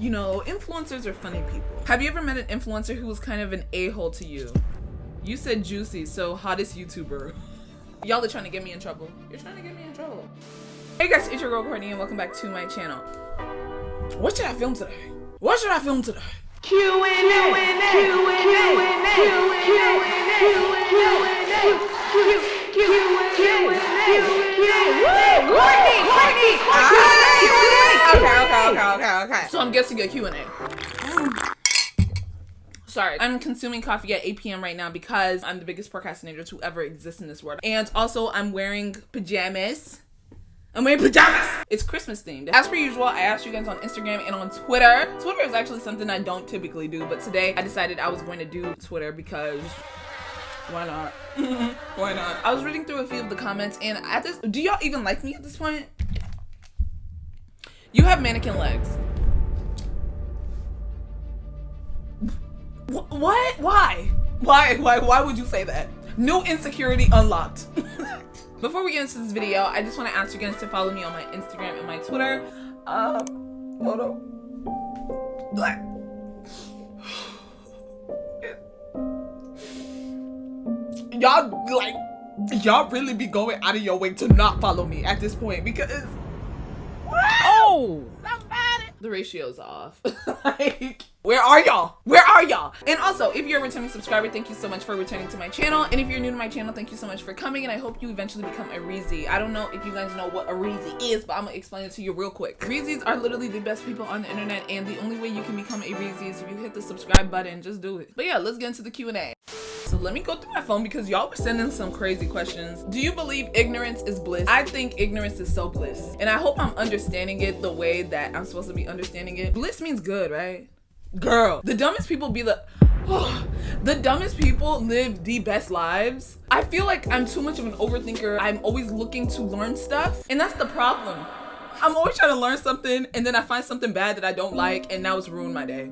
You know, influencers are funny people. Have you ever met an influencer who was kind of an a-hole to you? You said Juicy, so hottest YouTuber. Y'all are trying to get me in trouble. You're trying to get me in trouble. Hey guys, it's your girl Courtney and welcome back to my channel. What should I film today? What should I film today? Okay. So I'm guessing a Q&A. Sorry, I'm consuming coffee at 8 p.m. right now because I'm the biggest procrastinator to ever exist in this world. And also I'm wearing pajamas. It's Christmas themed. As per usual, I asked you guys on Instagram and on Twitter. Twitter is actually something I don't typically do, but today I decided I was going to do Twitter because why not? Why not? I was reading through a few of the comments and at this, do y'all even like me at this point? You have mannequin legs. What? Why? Why would you say that? No insecurity unlocked. Before we get into this video, I just want to ask you guys to follow me on my Instagram and my Twitter. Hold on. Y'all really be going out of your way to not follow me at this point because the ratio's off. Like, where are y'all? Where are y'all? And also, if you're a returning subscriber, thank you so much for returning to my channel. And if you're new to my channel, thank you so much for coming. And I hope you eventually become a Reezy. I don't know if you guys know what a Reezy is, but I'm gonna explain it to you real quick. Reezys are literally the best people on the internet, and the only way you can become a Reezy is if you hit the subscribe button. Just do it. But yeah, let's get into the Q&A. So let me go through my phone because y'all were sending some crazy questions. Do you believe ignorance is bliss? I think ignorance is so bliss. And I hope I'm understanding it the way that I'm supposed to be understanding it. Bliss means good, right? Girl, the dumbest people be the dumbest people live the best lives. I feel like I'm too much of an overthinker. I'm always looking to learn stuff, and that's the problem. I'm always trying to learn something, and then I find something bad that I don't like, and now it's ruined my day.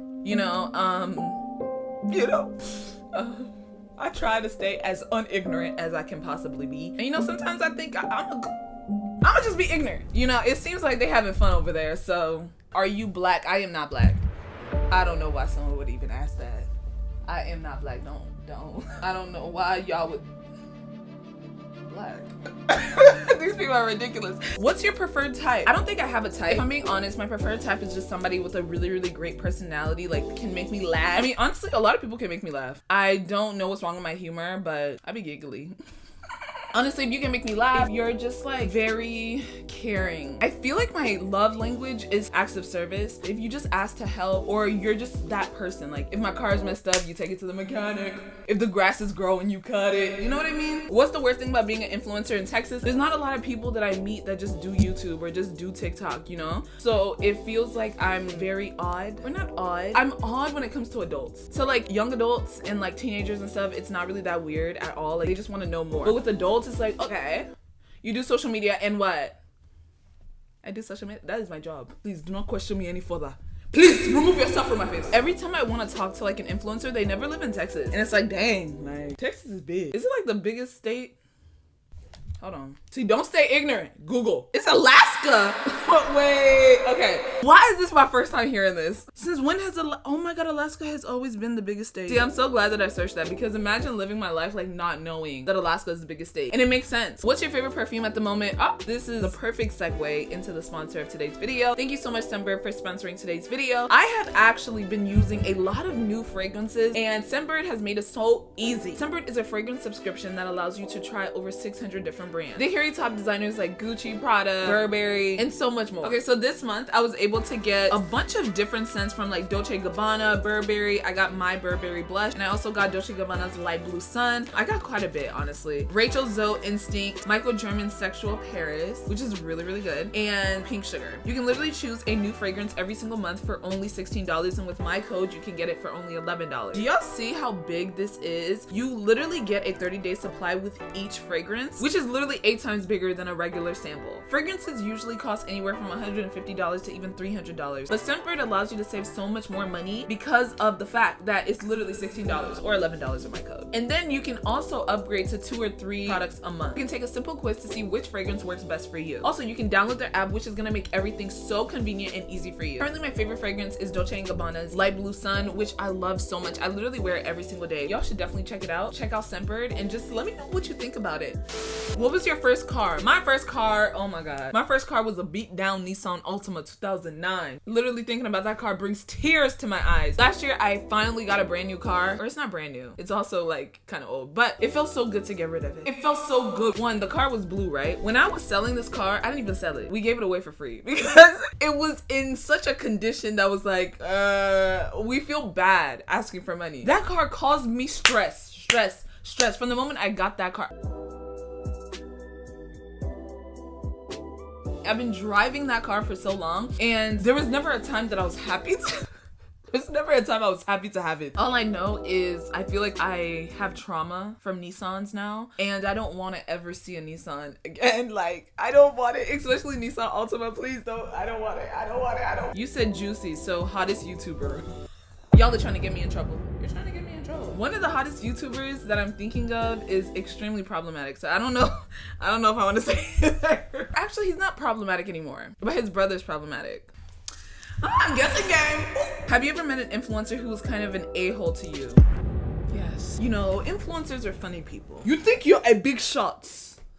I try to stay as unignorant as I can possibly be. And sometimes I think I'ma just be ignorant. It seems like they having fun over there. So, are you black? I am not black. I don't know why someone would even ask that. I am not black. Don't. I don't know why y'all would. Black. These people are ridiculous. What's your preferred type? I don't think I have a type. If I'm being honest, my preferred type is just somebody with a really, really great personality, like can make me laugh. I mean, honestly, a lot of people can make me laugh. I don't know what's wrong with my humor, but I be giggly. Honestly, if you can make me laugh, you're just like very caring. I feel like my love language is acts of service. If you just ask to help, or you're just that person. Like if my car is messed up, you take it to the mechanic. If the grass is growing, you cut it. You know what I mean? What's the worst thing about being an influencer in Texas? There's not a lot of people that I meet that just do YouTube or just do TikTok, So it feels like I'm very odd. Or not odd. I'm odd when it comes to adults. So like young adults and like teenagers and stuff, it's not really that weird at all. Like they just want to know more. But with adults, it's like, okay, you do social media and what? I do social media. That is my job. Please do not question me any further. Please remove yourself from my face. Every time I want to talk to like an influencer, they never live in Texas. And it's like, dang, like Texas is big. Is it like the biggest state? Hold on. See, don't stay ignorant. Google. It's Alaska. Wait, okay. Why is this my first time hearing this? Since when has oh my God, Alaska has always been the biggest state. See, I'm so glad that I searched that because imagine living my life like not knowing that Alaska is the biggest state. And it makes sense. What's your favorite perfume at the moment? Oh, this is the perfect segue into the sponsor of today's video. Thank you so much, Scentbird, for sponsoring today's video. I have actually been using a lot of new fragrances and Scentbird has made it so easy. Scentbird is a fragrance subscription that allows you to try over 600 different brands. They carry top designers like Gucci, Prada, Burberry, and so much more. Okay, so this month I was able to get a bunch of different scents from like Dolce & Gabbana, Burberry. I got my Burberry blush, and I also got Dolce & Gabbana's Light Blue Sun. I got quite a bit, honestly. Rachel Zoe Instinct, Michael German Sexual Paris, which is really, really good, and Pink Sugar. You can literally choose a new fragrance every single month for only $16, and with my code, you can get it for only $11. Do y'all see how big this is? You literally get a 30-day supply with each fragrance, which is literally literally 8 times bigger than a regular sample. Fragrances usually cost anywhere from $150 to even $300, but Scentbird allows you to save so much more money because of the fact that it's literally $16 or $11 in my code. And then you can also upgrade to 2 or 3 products a month. You can take a simple quiz to see which fragrance works best for you. Also, you can download their app, which is gonna make everything so convenient and easy for you. Currently, my favorite fragrance is Dolce & Gabbana's Light Blue Sun, which I love so much. I literally wear it every single day. Y'all should definitely check it out. Check out Scentbird and just let me know what you think about it. What was your first car? My first car, oh my god. My first car was a beat down Nissan Altima 2009. Literally thinking about that car brings tears to my eyes. Last year, I finally got a brand new car. Or it's not brand new. It's also like kind of old, but it felt so good to get rid of it. It felt so good. One, the car was blue, right? When I was selling this car, I didn't even sell it. We gave it away for free because it was in such a condition that was like, we feel bad asking for money. That car caused me stress from the moment I got that car. I've been driving that car for so long, and there was never a time that I was happy There's never a time I was happy to have it. All I know is I feel like I have trauma from Nissans now, and I don't want to ever see a Nissan again. Like, I don't want it, especially Nissan Altima. Please don't. I don't want it. You said juicy, so hottest YouTuber. Y'all are trying to get me in trouble. You're trying to get me in trouble. One of the hottest YouTubers that I'm thinking of is extremely problematic. So I don't know if I want to say it. Actually, he's not problematic anymore, but his brother's problematic. I'm guessing game. Have you ever met an influencer who was kind of an a-hole to you? Yes. You know, influencers are funny people. You think you're a big shot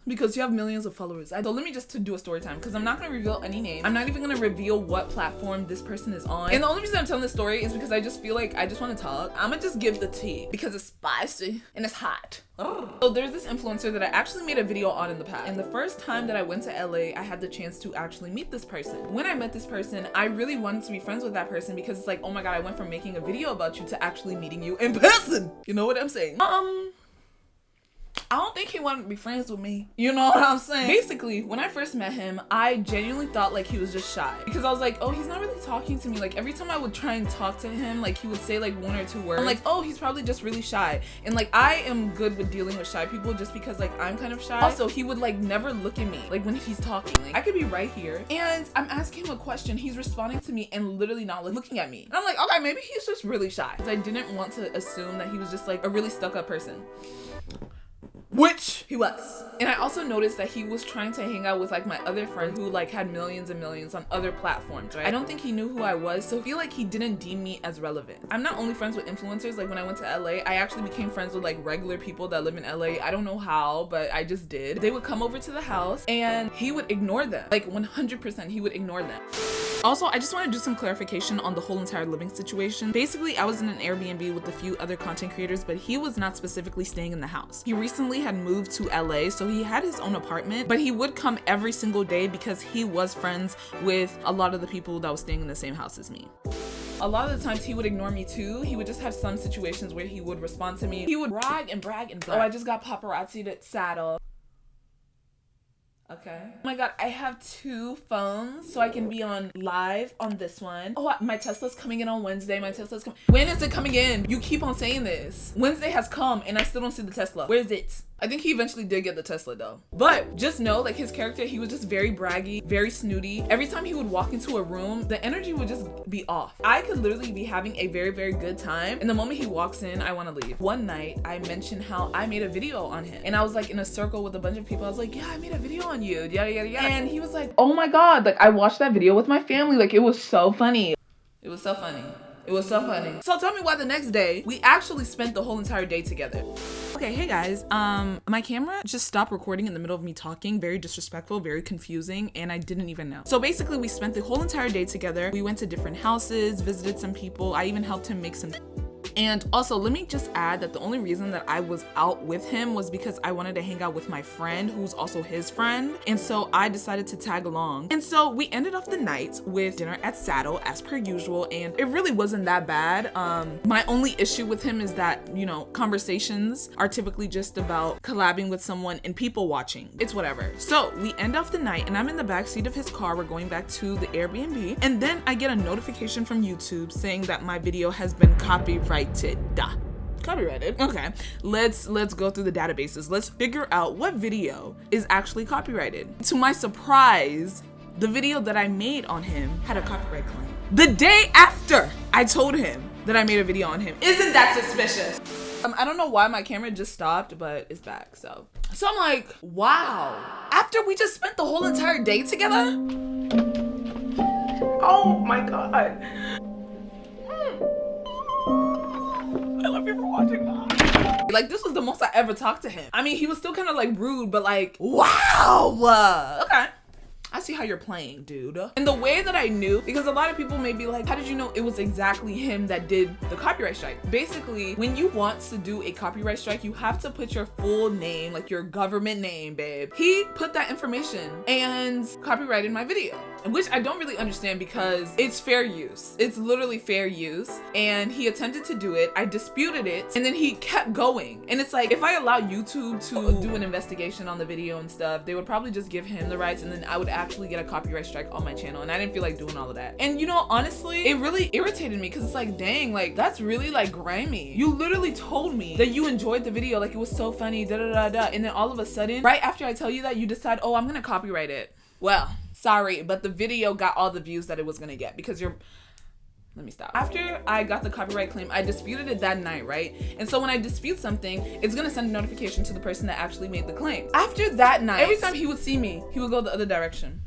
because you have millions of followers. So let me just do a story time, because I'm not going to reveal any name. I'm not even going to reveal what platform this person is on. And the only reason I'm telling this story is because I just feel like I just want to talk. I'm going to just give the tea because it's spicy and it's hot. So there's this influencer that I actually made a video on in the past. And the first time that I went to LA, I had the chance to actually meet this person. When I met this person, I really wanted to be friends with that person because it's like, oh my god, I went from making a video about you to actually meeting you in person. You know what I'm saying? I don't think he wanted to be friends with me. You know what I'm saying? Basically, when I first met him, I genuinely thought like he was just shy, because I was like, oh, he's not really talking to me. Like every time I would try and talk to him, like he would say like 1 or 2 words. I'm like, oh, he's probably just really shy. And like I am good with dealing with shy people just because like I'm kind of shy. Also, he would like never look at me like when he's talking. Like I could be right here and I'm asking him a question, he's responding to me and literally not looking at me. And I'm like, okay, maybe he's just really shy. Because I didn't want to assume that he was just like a really stuck-up person, which he was. And I also noticed that he was trying to hang out with like my other friend who like had millions and millions on other platforms, right? I don't think he knew who I was, so I feel like he didn't deem me as relevant. I'm not only friends with influencers. Like when I went to LA, I actually became friends with like regular people that live in LA. I don't know how, but I just did. They would come over to the house and he would ignore them. Like 100% he would ignore them. Also, I just want to do some clarification on the whole entire living situation. Basically, I was in an Airbnb with a few other content creators, but he was not specifically staying in the house. He recently had moved to LA, so he had his own apartment, but he would come every single day because he was friends with a lot of the people that was staying in the same house as me. A lot of the times he would ignore me too. He would just have some situations where he would respond to me. He would brag and brag and brag. Oh, I just got paparazzi'd at Saddle. Okay. Oh my god, I have 2 phones, so I can be on live on this one. Oh, my Tesla's coming in on Wednesday. My Tesla's coming. When is it coming in? You keep on saying this. Wednesday has come and I still don't see the Tesla. Where is it? I think he eventually did get the Tesla though. But just know, like his character, he was just very braggy, very snooty. Every time he would walk into a room, the energy would just be off. I could literally be having a very, very good time, and the moment he walks in, I want to leave. One night, I mentioned how I made a video on him, and I was like in a circle with a bunch of people. I was like, yeah, I made a video on you, yada, yada, yada. And he was like, oh my god, like I watched that video with my family. Like it was so funny. It was so funny. It was so funny. So tell me why the next day, we actually spent the whole entire day together. Okay, hey guys, my camera just stopped recording in the middle of me talking. Very disrespectful, very confusing, and I didn't even know. So basically we spent the whole entire day together. We went to different houses, visited some people. I even helped him make some. And also, let me just add that the only reason that I was out with him was because I wanted to hang out with my friend who's also his friend. And so I decided to tag along. And so we ended off the night with dinner at Saddle as per usual. And it really wasn't that bad. My only issue with him is that, you know, conversations are typically just about collabing with someone and people watching. It's whatever. So we end off the night and I'm in the backseat of his car. We're going back to the Airbnb. And then I get a notification from YouTube saying that my video has been copyrighted. copyrighted. Okay, let's go through the databases. Let's figure out what video is actually copyrighted. To my surprise, the video that I made on him had a copyright claim. The day after I told him that I made a video on him. Isn't that suspicious? I don't know why my camera just stopped, but it's back, so I'm like, wow. After we just spent the whole entire day together? Oh my God. I love you for watching that. Like, this was the most I ever talked to him. I mean, he was still kind of like rude, but like, wow. Okay. I see how you're playing, dude. And the way that I knew, because a lot of people may be like, how did you know it was exactly him that did the copyright strike? Basically, when you want to do a copyright strike, you have to put your full name, like your government name, babe. He put that information and copyrighted my video, which I don't really understand because it's fair use. It's literally fair use. And he attempted to do it. I disputed it. And then he kept going. And it's like, if I allow YouTube to do an investigation on the video and stuff, they would probably just give him the rights, and then I would actually get a copyright strike on my channel, and I didn't feel like doing all of that. And you know, honestly, it really irritated me because it's like, dang, like that's really like grimy. You literally told me that you enjoyed the video, like it was so funny, da da da da, and then all of a sudden, right after I tell you that, you decide, oh, I'm gonna copyright it. Well, sorry, but the video got all the views that it was gonna get because let me stop. After I got the copyright claim, I disputed it that night, right? And so when I dispute something, it's gonna send a notification to the person that actually made the claim. After that night, every time he would see me, he would go the other direction.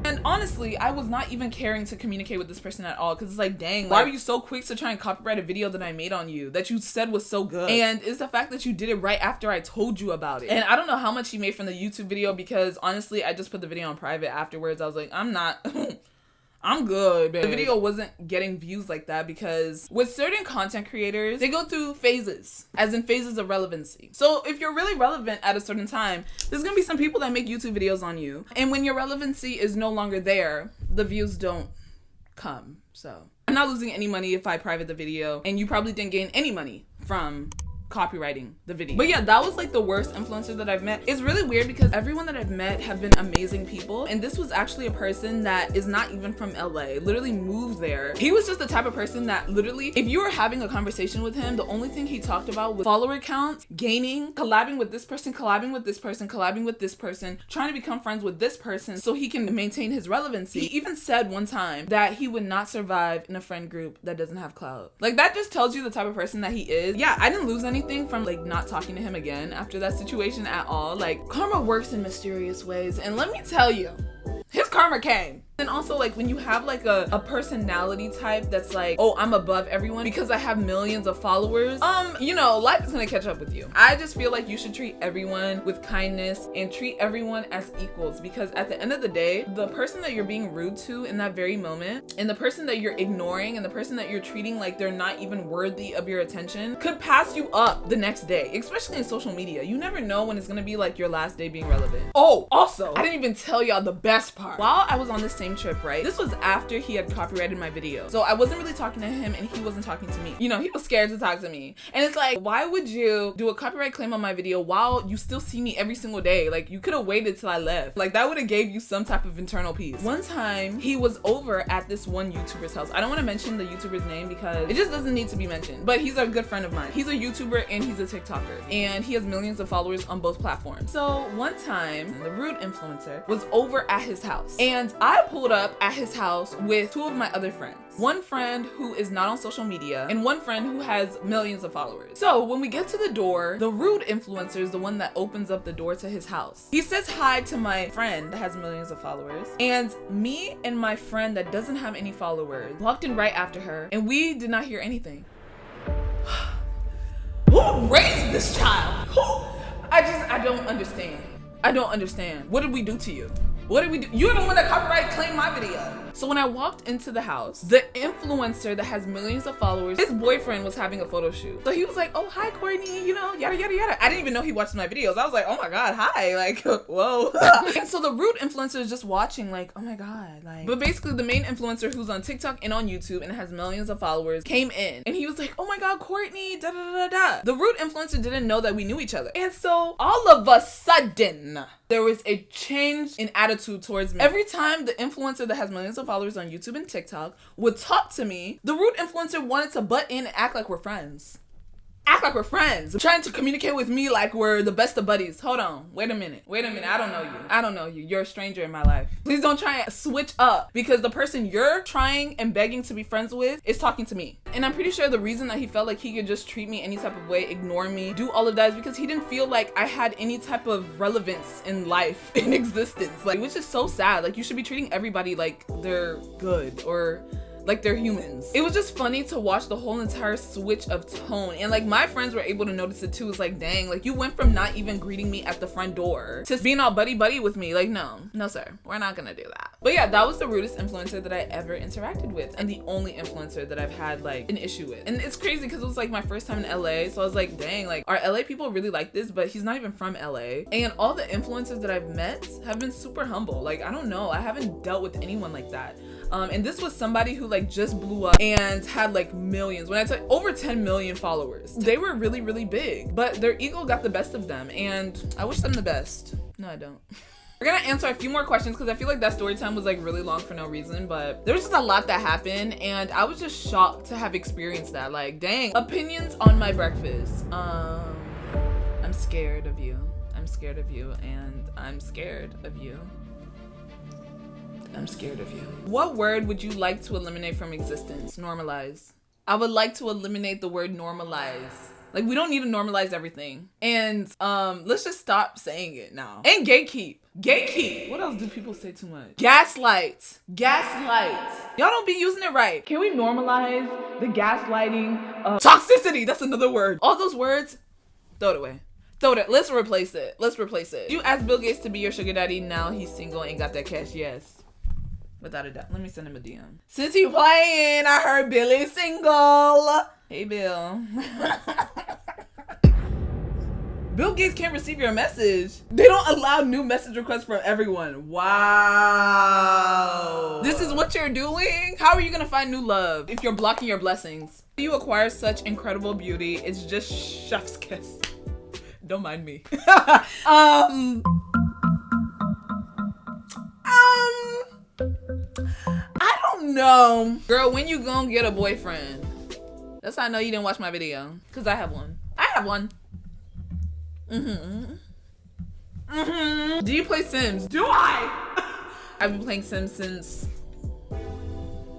And honestly, I was not even caring to communicate with this person at all, because it's like, dang, why were you so quick to try and copyright a video that I made on you that you said was so good? And it's the fact that you did it right after I told you about it. And I don't know how much he made from the YouTube video, because honestly, I just put the video on private afterwards. I was like, I'm good, babe. The video wasn't getting views like that because with certain content creators, they go through phases, as in phases of relevancy. So if you're really relevant at a certain time, there's gonna be some people that make YouTube videos on you. And when your relevancy is no longer there, the views don't come. So I'm not losing any money if I private the video, and you probably didn't gain any money from copywriting the video. But yeah, that was like the worst influencer that I've met. It's really weird because everyone that I've met have been amazing people, and this was actually a person that is not even from LA, literally moved there. He was just the type of person that literally, if you were having a conversation with him, the only thing he talked about was follower counts, gaining, collabing with this person, collabing with this person, collabing with this person, trying to become friends with this person so he can maintain his relevancy. He even said one time that he would not survive in a friend group that doesn't have clout. Like, that just tells you the type of person that he is. Yeah, I didn't lose anything from like not talking to him again after that situation at all. Like, karma works in mysterious ways, and let me tell you, his karma came. And also, like, when you have like a personality type that's like, oh, I'm above everyone because I have millions of followers, you know, life is gonna catch up with you. I just feel like you should treat everyone with kindness and treat everyone as equals, because at the end of the day, the person that you're being rude to in that very moment, and the person that you're ignoring, and the person that you're treating like they're not even worthy of your attention could pass you up the next day, especially in social media. You never know when it's gonna be like your last day being relevant. Oh, also, I didn't even tell y'all the best part. While I was on this same trip, right? This was after he had copyrighted my video. So I wasn't really talking to him, and he wasn't talking to me. You know, he was scared to talk to me. And it's like, why would you do a copyright claim on my video while you still see me every single day? Like, you could have waited till I left. Like, that would have gave you some type of internal peace. One time, he was over at this one YouTuber's house. I don't want to mention the YouTuber's name because it just doesn't need to be mentioned, but he's a good friend of mine. He's a YouTuber and he's a TikToker, and he has millions of followers on both platforms. So one time, the rude influencer was over at his house, and I pulled up at his house with two of my other friends. One friend who is not on social media, and one friend who has millions of followers. So when we get to the door, the rude influencer is the one that opens up the door to his house. He says hi to my friend that has millions of followers, and me and my friend that doesn't have any followers walked in right after her, and we did not hear anything. Who raised this child? I don't understand. I don't understand. What did we do to you? What did we do? You're the one that copyright claimed my video. So when I walked into the house, the influencer that has millions of followers, his boyfriend was having a photo shoot. So he was like, oh, hi, Courtney, you know, yada, yada, yada. I didn't even know he watched my videos. I was like, oh my God, hi, like, whoa. And so the rude influencer is just watching like, oh my God, like, but basically the main influencer who's on TikTok and on YouTube and has millions of followers came in, and he was like, oh my God, Courtney, da, da, da, da. The rude influencer didn't know that we knew each other. And so all of a sudden, there was a change in attitude towards me. Every time the influencer that has millions of followers on YouTube and TikTok would talk to me, the rude influencer wanted to butt in and act like we're friends. act like we're friends. Trying to communicate with me like we're the best of buddies. Hold on. Wait a minute. I don't know you. I don't know you. You're a stranger in my life. Please don't try and switch up because the person you're trying and begging to be friends with is talking to me. And I'm pretty sure the reason that he felt like he could just treat me any type of way, ignore me, do all of that is because he didn't feel like I had any type of relevance in life, in existence. Like, which is so sad. Like, you should be treating everybody like they're good or like they're humans. It was just funny to watch the whole entire switch of tone. And like my friends were able to notice it too. It's like, dang, like you went from not even greeting me at the front door to being all buddy with me. Like, no sir, we're not gonna do that. But yeah, that was the rudest influencer that I ever interacted with and the only influencer that I've had like an issue with. And it's crazy because it was like my first time in LA. So I was like, dang, like are LA people really like this? But he's not even from LA. And all the influencers that I've met have been super humble. Like, I don't know, I haven't dealt with anyone like that. And this was somebody who like just blew up and had like millions. When I tell you, over 10 million followers. They were really, really big, but their ego got the best of them. And I wish them the best. No, I don't. We're gonna answer a few more questions because I feel like that story time was like really long for no reason, but there was just a lot that happened and I was just shocked to have experienced that. Like, dang. Opinions on my breakfast. I'm scared of you. I'm scared of you and I'm scared of you. I'm scared of you. What word would you like to eliminate from existence? Normalize. I would like to eliminate the word normalize. Like, we don't need to normalize everything. And let's just stop saying it now. And gatekeep. Gatekeep. What else do people say too much? Gaslight. Gaslight. Y'all don't be using it right. Can we normalize the gaslighting? Toxicity. That's another word. All those words, throw it away. Throw it. Let's replace it. Let's replace it. You asked Bill Gates to be your sugar daddy. Now he's single and got that cash. Yes. Without a doubt. Let me send him a DM. Since he playing, I heard Billy's single. Hey, Bill. Bill Gates can't receive your message. They don't allow new message requests from everyone. Wow. This is what you're doing? How are you gonna find new love if you're blocking your blessings? You acquire such incredible beauty. It's just chef's kiss. Don't mind me. I don't know. Girl, when you gonna get a boyfriend? That's how I know you didn't watch my video. Cause I have one. I have one. Do you play Sims? Do I? I've been playing Sims since...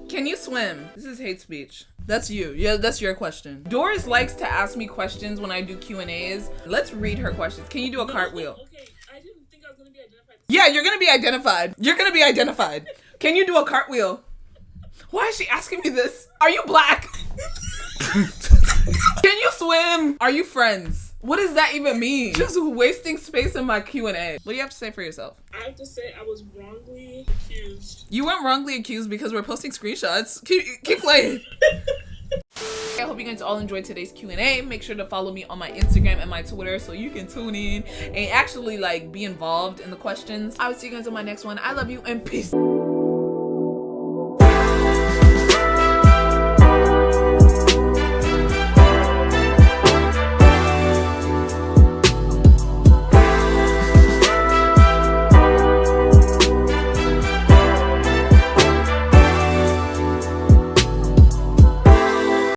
Can you swim? This is hate speech. That's you. Yeah, that's your question. Doris likes to ask me questions when I do Q&As. Let's read her questions. Can you do a cartwheel? Okay, I didn't think I was gonna be identified. Yeah, you're gonna be identified. You're gonna be identified. Can you do a cartwheel? Why is she asking me this? Are you black? Can you swim? Are you friends? What does that even mean? Just wasting space in my Q&A. What do you have to say for yourself? I have to say I was wrongly accused. You weren't wrongly accused because we're posting screenshots. Keep playing. I hope you guys all enjoyed today's Q&A. Make sure to follow me on my Instagram and my Twitter so you can tune in and actually like be involved in the questions. I will see you guys on my next one. I love you and peace.